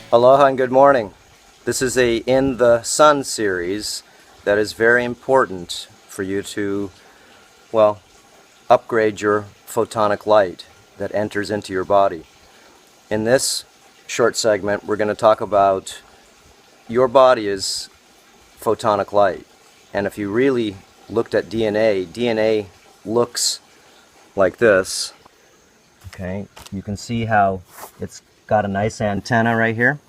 Aloha and good morning. This is a In the Sun series that is very important for you to, well, upgrade your photonic light that enters into your body. In this short segment, we're going to talk about your body is photonic light. And if you really looked at DNA looks like this. Okay, you can see how it's got a nice antenna right here.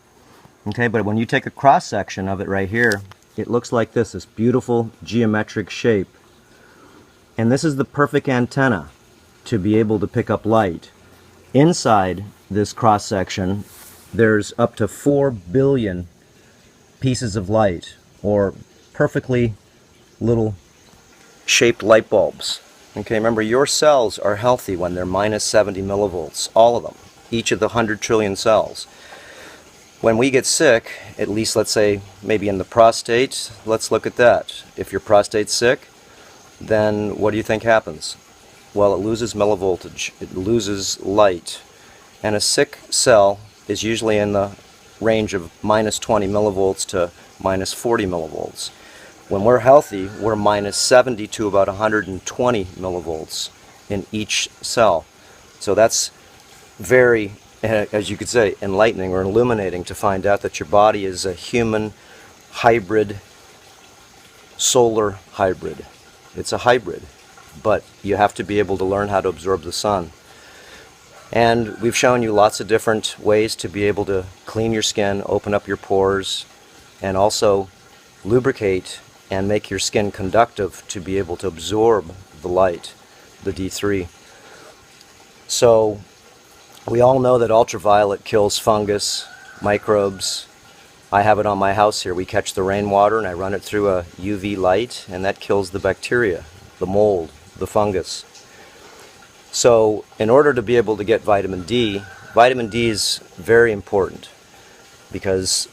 Okay, but when you take a cross section of it right here, it looks like this beautiful geometric shape. And this is the perfect antenna to be able to pick up light. Inside this cross section, there's up to 4 billion pieces of light, or perfectly little shaped light bulbs. Okay, remember, your cells are healthy when they're minus 70 millivolts, all of them, each of the 100 trillion cells. When we get sick, at least let's say maybe in the prostate, let's look at that. If your prostate's sick, then what do you think happens? Well, it loses millivoltage, it loses light. And a sick cell is usually in the range of minus 20 millivolts to minus 40 millivolts. When we're healthy, we're minus 70 to about 120 millivolts in each cell. So that's very, as you could say, enlightening or illuminating to find out that your body is a human hybrid, solar hybrid. It's a hybrid, but you have to be able to learn how to absorb the sun. And we've shown you lots of different ways to be able to clean your skin, open up your pores, and also lubricate and make your skin conductive to be able to absorb the light, the D3. So we all know that ultraviolet kills fungus, microbes. I have it on my house here. We catch the rainwater and I run it through a UV light, and that kills the bacteria, the mold, the fungus. So in order to be able to get vitamin D is very important because,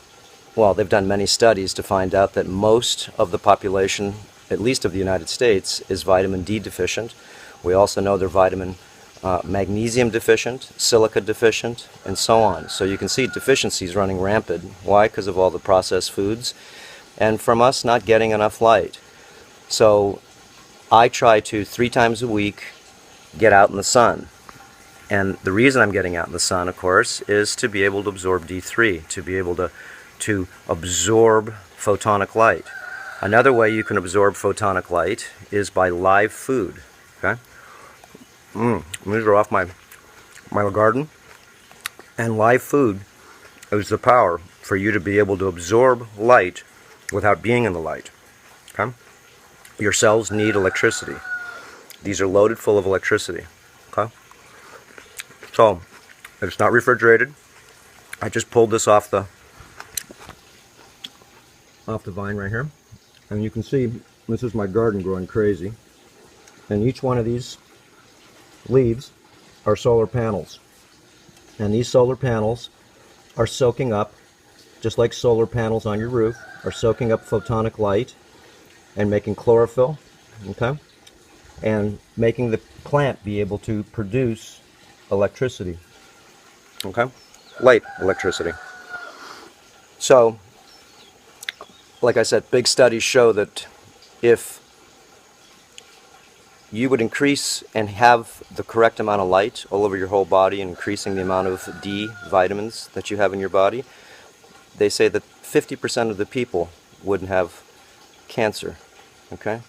well, they've done many studies to find out that most of the population, at least of the United States, is vitamin D deficient. We also know they're magnesium deficient, silica deficient, and so on. So you can see deficiencies running rampant. Why? Because of all the processed foods and from us not getting enough light. So I try to 3 times a week get out in the sun. And the reason I'm getting out in the sun, of course, is to be able to absorb D3, to be able to absorb photonic light. Another way you can absorb photonic light is by live food. Okay? These are off my garden. And live food is the power for you to be able to absorb light without being in the light. Okay? Your cells need electricity. These are loaded full of electricity. Okay? So, it's not refrigerated. I just pulled this off the vine right here. And you can see this is my garden growing crazy. And each one of these leaves are solar panels. And these solar panels are soaking up, just like solar panels on your roof, are soaking up photonic light and making chlorophyll, okay? And making the plant be able to produce electricity, okay? Light electricity. So, like I said, big studies show that if you would increase and have the correct amount of light all over your whole body, increasing the amount of D vitamins that you have in your body, they say that 50% of the people wouldn't have cancer. Okay?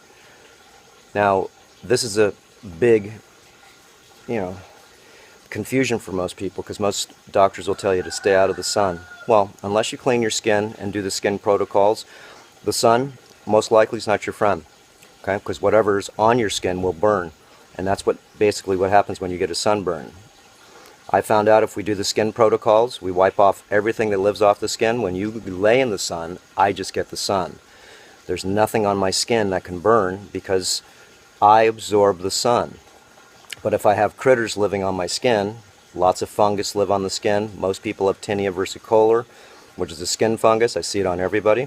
Now, this is a big, confusion for most people because most doctors will tell you to stay out of the sun. Well, unless you clean your skin and do the skin protocols, the sun most likely is not your friend. Okay? Because whatever's on your skin will burn. And that's basically what happens when you get a sunburn. I found out if we do the skin protocols, we wipe off everything that lives off the skin. When you lay in the sun, I just get the sun. There's nothing on my skin that can burn because I absorb the sun. But if I have critters living on my skin, lots of fungus live on the skin. Most people have tinea versicolor, which is a skin fungus. I see it on everybody.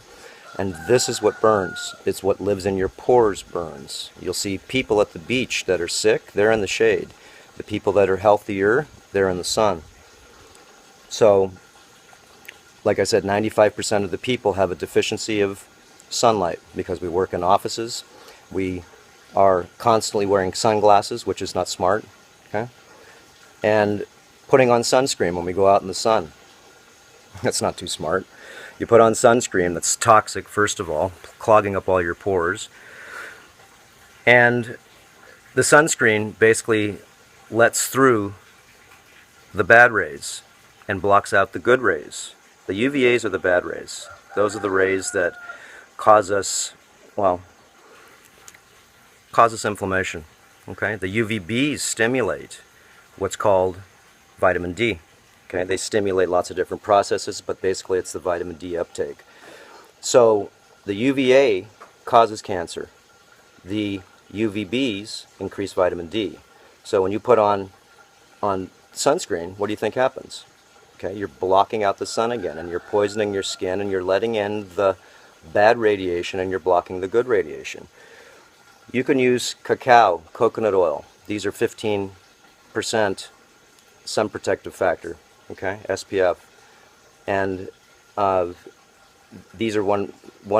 And this is what burns. It's what lives in your pores burns. You'll see people at the beach that are sick, they're in the shade. The people that are healthier, they're in the sun. So like I said, 95% of the people have a deficiency of sunlight because we work in offices. We are constantly wearing sunglasses, which is not smart, okay? And putting on sunscreen when we go out in the sun. That's not too smart. You put on sunscreen that's toxic, first of all, clogging up all your pores. And the sunscreen basically lets through the bad rays and blocks out the good rays. The UVAs are the bad rays. Those are the rays that cause us, well, cause us inflammation. Okay? The UVBs stimulate what's called vitamin D. Okay? They stimulate lots of different processes, but basically it's the vitamin D uptake. So the UVA causes cancer. The UVBs increase vitamin D. So when you put on sunscreen, what do you think happens? Okay, you're blocking out the sun again, and you're poisoning your skin, and you're letting in the bad radiation, and you're blocking the good radiation. You can use cacao, coconut oil. These are 15% sun protective factor, okay, SPF. And these are one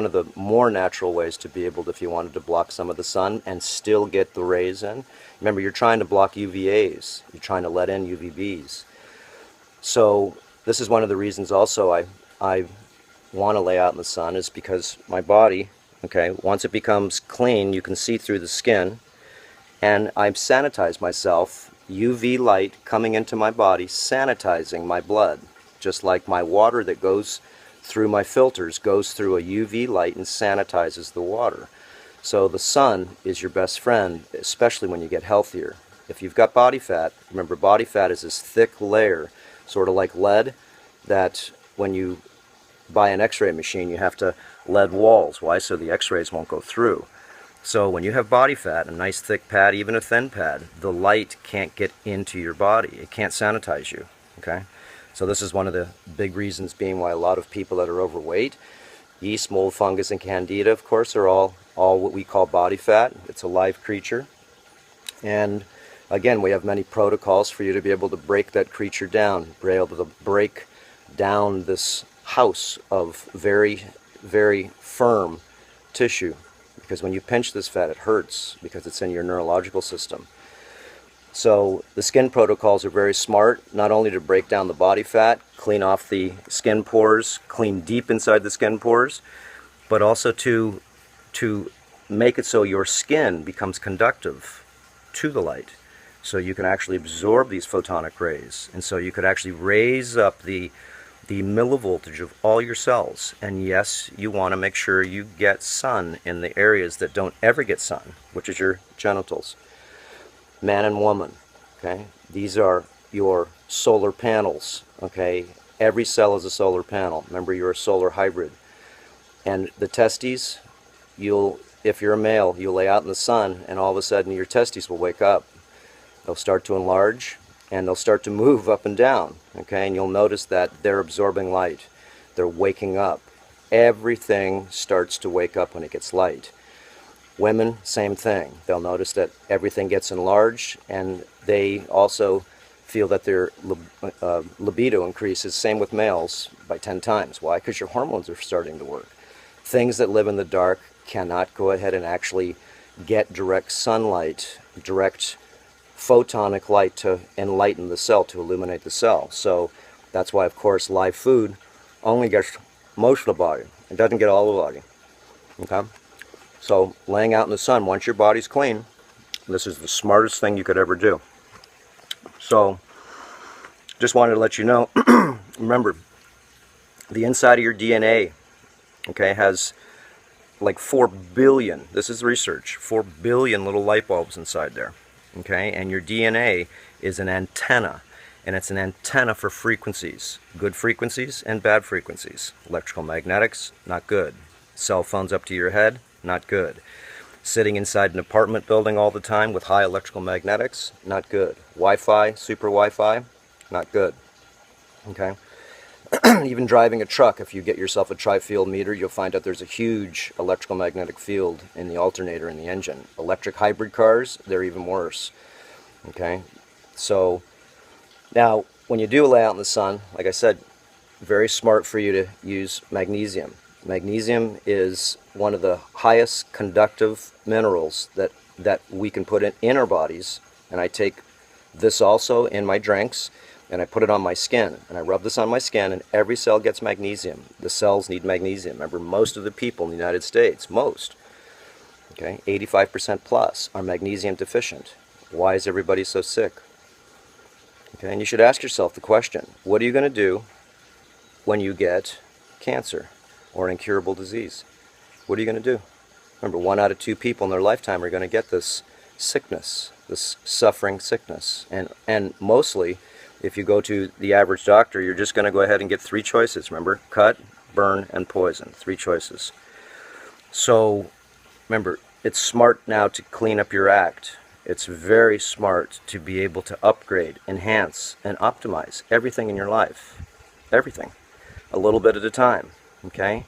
of the more natural ways to be able to, if you wanted to block some of the sun and still get the rays in. Remember, you're trying to block UVAs. You're trying to let in UVBs. So this is one of the reasons also I want to lay out in the sun, is because my body, okay, once it becomes clean, you can see through the skin, and I've sanitized myself, UV light coming into my body, sanitizing my blood, just like my water that goes through my filters goes through a UV light and sanitizes the water. So the sun is your best friend, especially when you get healthier. If you've got body fat, remember, body fat is this thick layer, sort of like lead, that when you buy an x-ray machine, you have to lead walls. Why? So the x-rays won't go through. So when you have body fat, a nice thick pad, even a thin pad, the light can't get into your body. It can't sanitize you, okay? So this is one of the big reasons being why a lot of people that are overweight, yeast, mold, fungus, and candida, of course, are all what we call body fat. It's a live creature. And again, we have many protocols for you to be able to break that creature down, be able to break down this house of very, very firm tissue. Because when you pinch this fat, it hurts because it's in your neurological system. So the skin protocols are very smart, not only to break down the body fat, clean off the skin pores, clean deep inside the skin pores, but also to make it so your skin becomes conductive to the light. So you can actually absorb these photonic rays, and so you could actually raise up the millivoltage of all your cells. And yes, you want to make sure you get sun in the areas that don't ever get sun, which is your genitals. Man and woman, okay? These are your solar panels, okay? Every cell is a solar panel. Remember, you're a solar hybrid. And the testes, if you're a male, you'll lay out in the sun, and all of a sudden your testes will wake up. They'll start to enlarge, and they'll start to move up and down, okay? And you'll notice that they're absorbing light. They're waking up. Everything starts to wake up when it gets light. Women, same thing. They'll notice that everything gets enlarged, and they also feel that their libido increases. Same with males by 10 times. Why? Because your hormones are starting to work. Things that live in the dark cannot go ahead and actually get direct sunlight, direct photonic light to enlighten the cell, to illuminate the cell. So that's why, of course, live food only gets most of the body. It doesn't get all the body. Okay? So laying out in the sun, once your body's clean, this is the smartest thing you could ever do. So just wanted to let you know, remember, the inside of your DNA, okay, has like 4 billion, this is research, 4 billion little light bulbs inside there. Okay, and your DNA is an antenna, and it's an antenna for frequencies, good frequencies and bad frequencies. Electrical magnetics, not good. Cell phones up to your head, not good. Sitting inside an apartment building all the time with high electrical magnetics, not good. Wi-Fi, super Wi-Fi, not good. Okay, even driving a truck, if you get yourself a tri-field meter, you'll find out there's a huge electrical magnetic field in the alternator in the engine. Electric hybrid cars, they're even worse. Okay, so now when you do lay out in the sun, like I said, very smart for you to use magnesium. Magnesium is one of the highest conductive minerals that we can put in our bodies, and I take this also in my drinks, and I put it on my skin, and I rub this on my skin, and every cell gets magnesium. The cells need magnesium. Remember, most of the people in the United States, okay, 85% plus, are magnesium deficient. Why is everybody so sick? Okay, and you should ask yourself the question, what are you going to do when you get cancer or an incurable disease? What are you going to do? Remember, 1 out of 2 people in their lifetime are going to get this sickness, this suffering sickness. And mostly, if you go to the average doctor, you're just going to go ahead and get 3 choices. Remember, cut, burn, and poison. 3 choices. So, remember, it's smart now to clean up your act. It's very smart to be able to upgrade, enhance, and optimize everything in your life. Everything. A little bit at a time. Okay?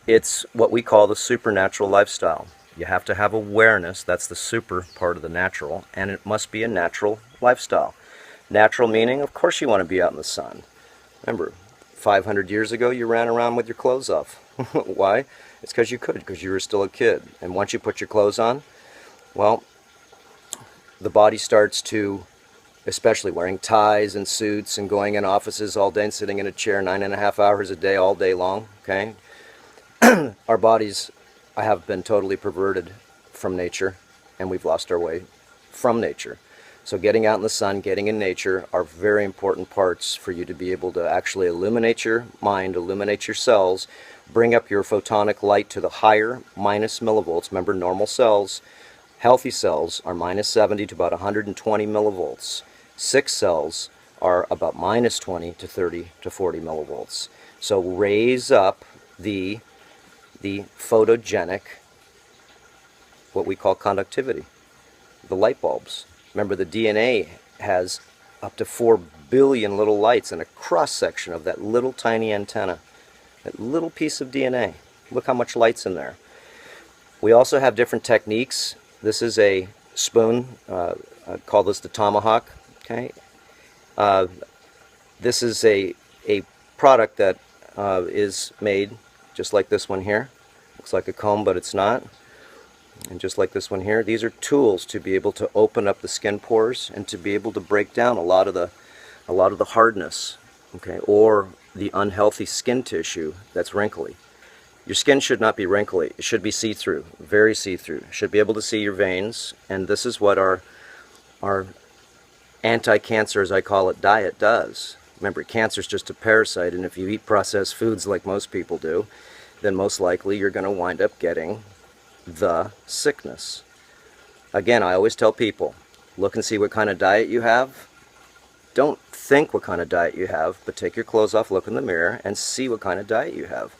It's what we call the supernatural lifestyle. You have to have awareness, that's the super part of the natural, and it must be a natural lifestyle. Natural meaning, of course you want to be out in the sun. Remember, 500 years ago you ran around with your clothes off. Why? It's because you could, because you were still a kid. And once you put your clothes on, well, the body starts to, especially wearing ties and suits and going in offices all day and sitting in a chair 9.5 hours a day, all day long, okay? Our bodies have been totally perverted from nature, and we've lost our way from nature. So getting out in the sun, getting in nature are very important parts for you to be able to actually illuminate your mind, illuminate your cells, bring up your photonic light to the higher minus millivolts. Remember, normal cells, healthy cells, are minus 70 to about 120 millivolts. Sick cells are about minus 20 to 30 to 40 millivolts. So raise up the photogenic, what we call conductivity, the light bulbs. Remember, the DNA has up to 4 billion little lights in a cross-section of that little tiny antenna, that little piece of DNA. Look how much light's in there. We also have different techniques. This is a spoon, I call this the tomahawk. Okay, this is a product that is made just like this one here. Looks like a comb, but it's not. And just like this one here, these are tools to be able to open up the skin pores and to be able to break down a lot of the hardness, okay, or the unhealthy skin tissue that's wrinkly. Your skin should not be wrinkly. It should be see-through, very see-through. Should be able to see your veins, and this is what our anti-cancer, as I call it, diet does. Remember, cancer is just a parasite, and if you eat processed foods like most people do, then most likely you're going to wind up getting the sickness. Again, I always tell people, look and see what kind of diet you have. Don't think what kind of diet you have, but take your clothes off, look in the mirror, and see what kind of diet you have.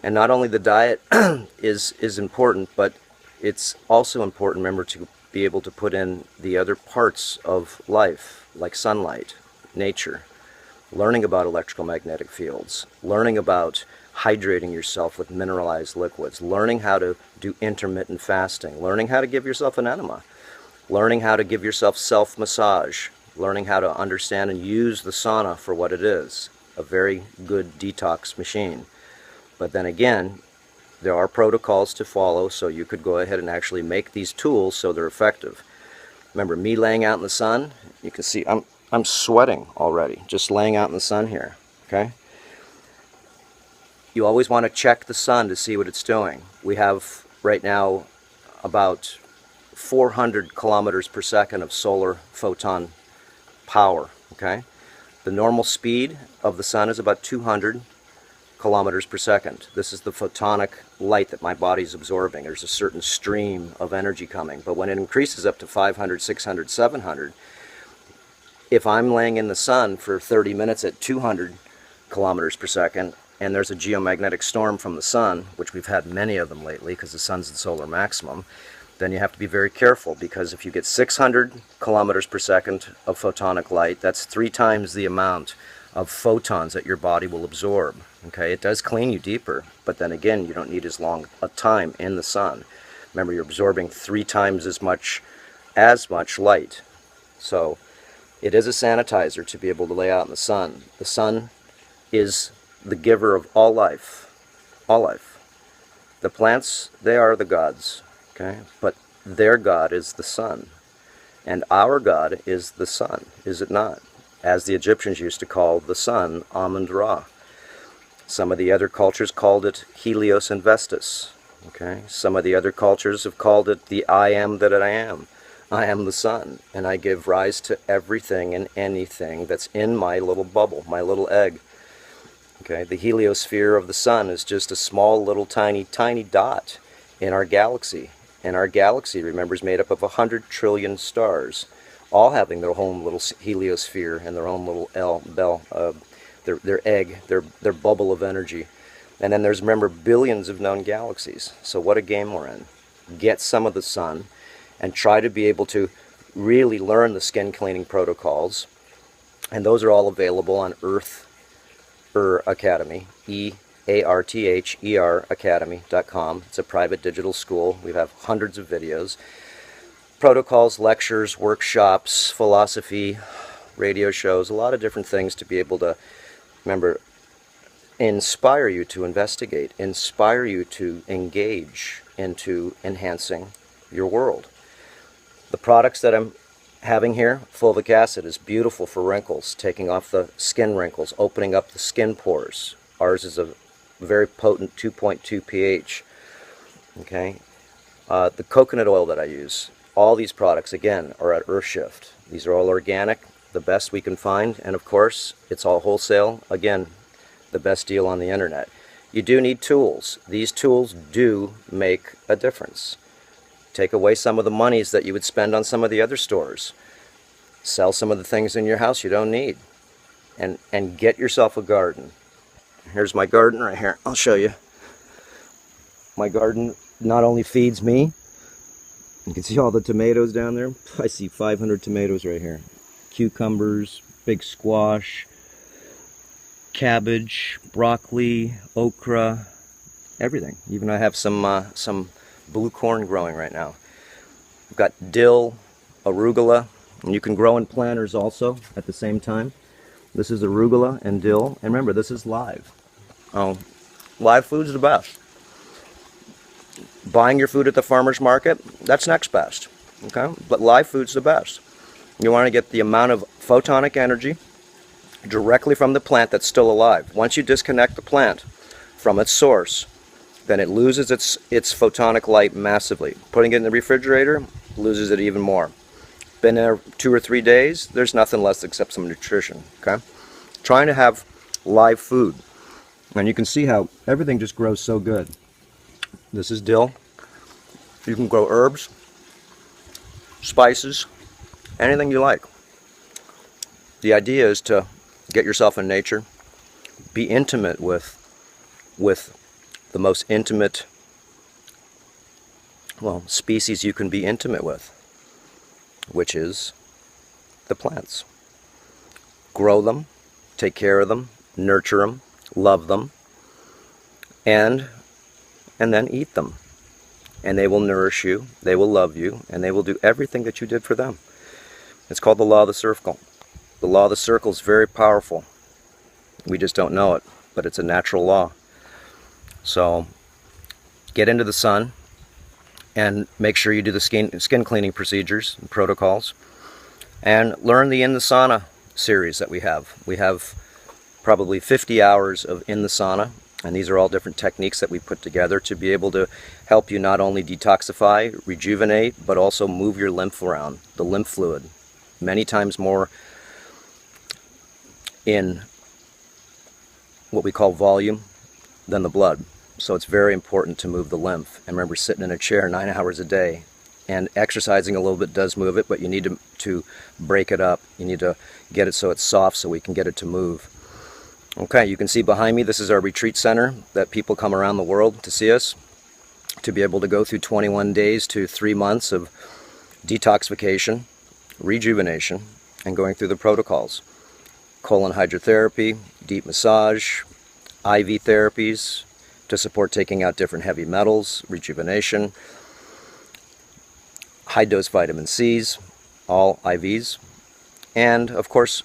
And not only the diet is important, but it's also important, remember, to be able to put in the other parts of life, like sunlight, nature, learning about electrical magnetic fields, learning about hydrating yourself with mineralized liquids, learning how to do intermittent fasting, learning how to give yourself an enema, learning how to give yourself self-massage, learning how to understand and use the sauna for what it is, a very good detox machine. But then again, there are protocols to follow, so you could go ahead and actually make these tools so they're effective. Remember, me laying out in the sun, you can see I'm sweating already, just laying out in the sun here, okay? You always want to check the sun to see what it's doing. We have right now about 400 kilometers per second of solar photon power, okay? The normal speed of the sun is about 200 kilometers per second. This is the photonic light that my body's absorbing. There's a certain stream of energy coming, but when it increases up to 500, 600, 700, if I'm laying in the sun for 30 minutes at 200 kilometers per second, and there's a geomagnetic storm from the sun, which we've had many of them lately because the sun's the solar maximum, then you have to be very careful, because if you get 600 kilometers per second of photonic light, that's 3 times the amount of photons that your body will absorb. Okay, it does clean you deeper, but then again, you don't need as long a time in the sun. Remember, you're absorbing 3 times as much light. So it is a sanitizer to be able to lay out in the sun. The sun is the giver of all life. All life. The plants, they are the gods, okay? But their God is the sun. And our God is the sun, is it not? As the Egyptians used to call the sun Amun-Ra. Some of the other cultures called it Helios and Vestus. Okay? Some of the other cultures have called it the I am that I am. I am the sun, and I give rise to everything and anything that's in my little bubble, my little egg. Okay? The heliosphere of the sun is just a small little tiny dot in our galaxy. And our galaxy, remember, is made up of 100 trillion stars, all having their own little heliosphere and their own little their egg, their bubble of energy. And then there's, remember, billions of known galaxies. So what a game we're in. Get some of the sun and try to be able to really learn the skin cleaning protocols. And those are all available on Earth Academy, EARTHER Academy.com. It's a private digital school. We have hundreds of videos. Protocols, lectures, workshops, philosophy, radio shows, a lot of different things to be able to, remember, inspire you to investigate, inspire you to engage into enhancing your world. The products that I'm having here, fulvic acid, is beautiful for wrinkles, taking off the skin wrinkles, opening up the skin pores. Ours is a very potent 2.2 pH. Okay, the coconut oil that I use, all these products, again, are at Earthshift. These are all organic, the best we can find, and of course, it's all wholesale. Again, the best deal on the internet. You do need tools. These tools do make a difference. Take away some of the monies that you would spend on some of the other stores. Sell some of the things in your house you don't need. And get yourself a garden. Here's my garden right here. I'll show you. My garden not only feeds me, you can see all the tomatoes down there. I see 500 tomatoes right here. Cucumbers, big squash, cabbage, broccoli, okra, everything. Even I have some blue corn growing right now. I've got dill, arugula, and you can grow in planters also at the same time. This is arugula and dill, and remember, this is live. Oh, live food's the best. Buying your food at the farmer's market, that's next best. Okay, but live food's the best. You want to get the amount of photonic energy directly from the plant that's still alive. Once you disconnect the plant from its source, then it loses its photonic light massively. Putting it in the refrigerator loses it even more. Been there 2 or 3 days, there's nothing less except some nutrition. Okay, trying to have live food, and you can see how everything just grows so good. This is dill. You can grow herbs, spices, anything you like. The idea is to get yourself in nature, be intimate with the most intimate, well, species you can be intimate with, which is the plants. Grow them, take care of them, nurture them, love them, and then eat them. And they will nourish you, they will love you, and they will do everything that you did for them. It's called the law of the circle. The law of the circle is very powerful. We just don't know it, but it's a natural law. So get into the sun and make sure you do the skin cleaning procedures and protocols, and learn the In the Sauna series that we have. We have probably 50 hours of In the Sauna, and these are all different techniques that we put together to be able to help you not only detoxify, rejuvenate, but also move your lymph around, the lymph fluid, many times more in what we call volume than the blood. So it's very important to move the lymph. And remember, sitting in a chair 9 hours a day, and exercising a little bit does move it, but you need to break it up. You need to get it so it's soft so we can get it to move. Okay, you can see behind me, this is our retreat center that people come around the world to see us, to be able to go through 21 days to 3 months of detoxification, rejuvenation, and going through the protocols. Colon hydrotherapy, deep massage, IV therapies to support taking out different heavy metals, rejuvenation, high dose vitamin C's, all IVs, and of course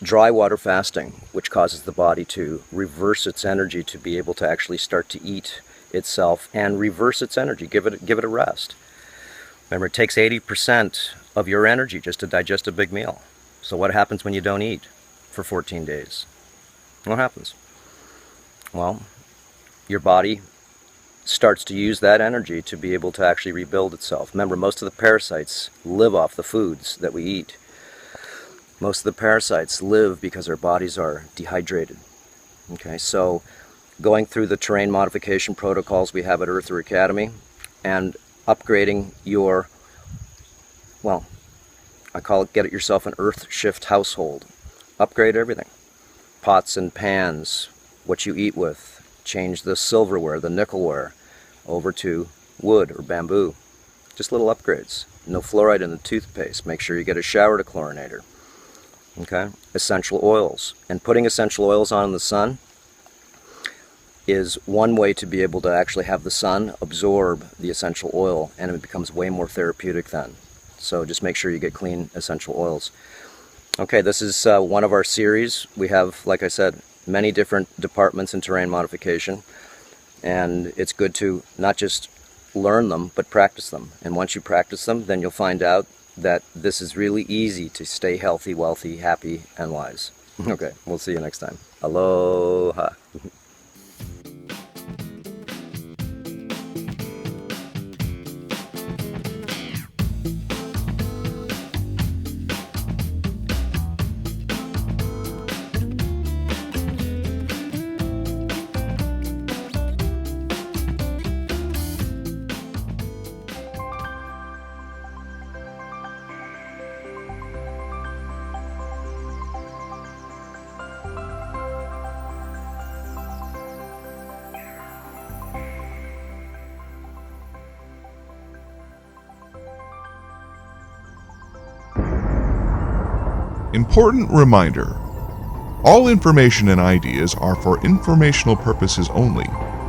dry water fasting, which causes the body to reverse its energy to be able to actually start to eat itself and reverse its energy, give it a rest. Remember, it takes 80% of your energy just to digest a big meal. So what happens when you don't eat for 14 days? What happens? Well, your body starts to use that energy to be able to actually rebuild itself. Remember, most of the parasites live off the foods that we eat. Most of the parasites live because our bodies are dehydrated. Okay, so going through the terrain modification protocols we have at Earther Academy and upgrading your, well, I call it get it yourself an earth shift household. Upgrade everything. Pots and pans, what you eat with. Change the silverware, the nickelware, over to wood or bamboo. Just little upgrades. No fluoride in the toothpaste. Make sure you get a shower dechlorinator. Okay? Essential oils. And putting essential oils on in the sun is one way to be able to actually have the sun absorb the essential oil, and it becomes way more therapeutic then. So just make sure you get clean essential oils. Okay, this is one of our series. We have, like I said, many different departments in terrain modification, and it's good to not just learn them, but practice them. And once you practice them, then you'll find out that this is really easy to stay healthy, wealthy, happy, and wise. Okay, we'll see you next time. Aloha. Important reminder: all information and ideas are for informational purposes only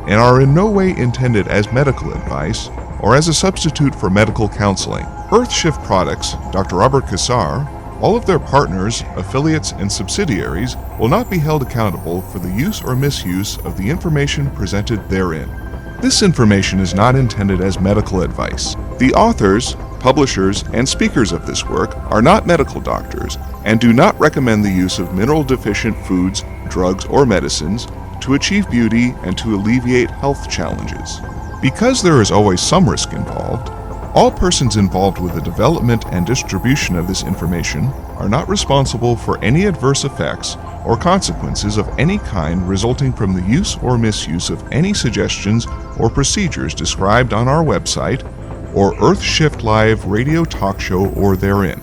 and are in no way intended as medical advice or as a substitute for medical counseling. Earthshift Products, Dr. Robert Cassar, all of their partners, affiliates, and subsidiaries will not be held accountable for the use or misuse of the information presented therein. This information is not intended as medical advice. The authors, publishers, and speakers of this work are not medical doctors and do not recommend the use of mineral-deficient foods, drugs, or medicines to achieve beauty and to alleviate health challenges. Because there is always some risk involved, all persons involved with the development and distribution of this information are not responsible for any adverse effects or consequences of any kind resulting from the use or misuse of any suggestions or procedures described on our website or Earthshift Live radio talk show or therein.